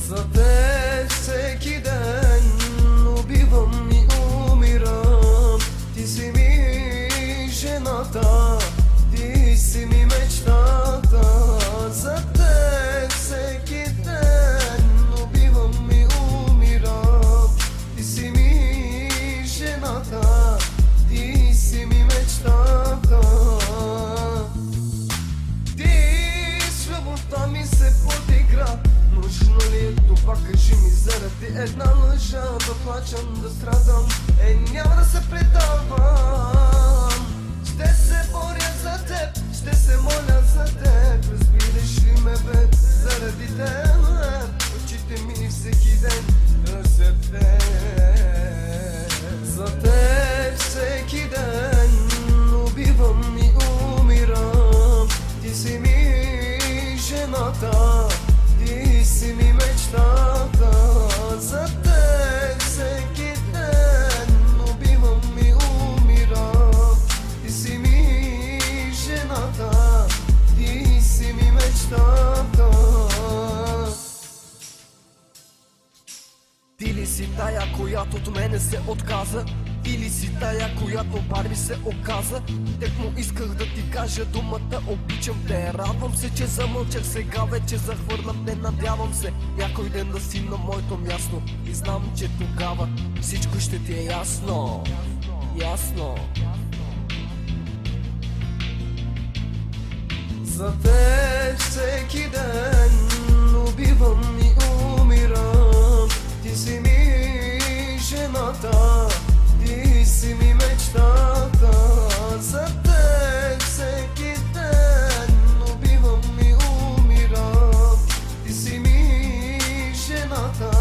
За теб всеки ден убивам и умирам. Ти си ми жената, ти си ми мечтата. За теб всеки ден убивам и умирам. Ти си ми жената, ти си ми мечтата. Ти с любовта ми се подигра. Нужно ли е това, кажи ми, заради една лъжа да плачам, да страдам? Няма да се предавам. Ще се боря за теб, ще се моля за теб. Разбираш ли ме, бе? Заради теб очите ми всеки ден търсят теб. За теб всеки ден убивам и умирам. Ти си ми жената, ти си ми мечтата. За теб всеки ден убивам и умирам. Ти си ми жената, ти си ми мечтата. Ти ли си тая, която от мене се отказа? Ти ли си тая, която Барби се оказа? Тъкмо исках да ти кажа думата обичам те. Радвам се, че замълчах, сега вече захвърлям те. Надявам се някой ден да си на моето място. И знам, че тогава всичко ще ти е ясно. Ясно. За теб всеки ден убивам и умирам. Ти си ми жената, ти си ми мечтата. За теб всеки ден убивам и умирам. Ти си ми жената,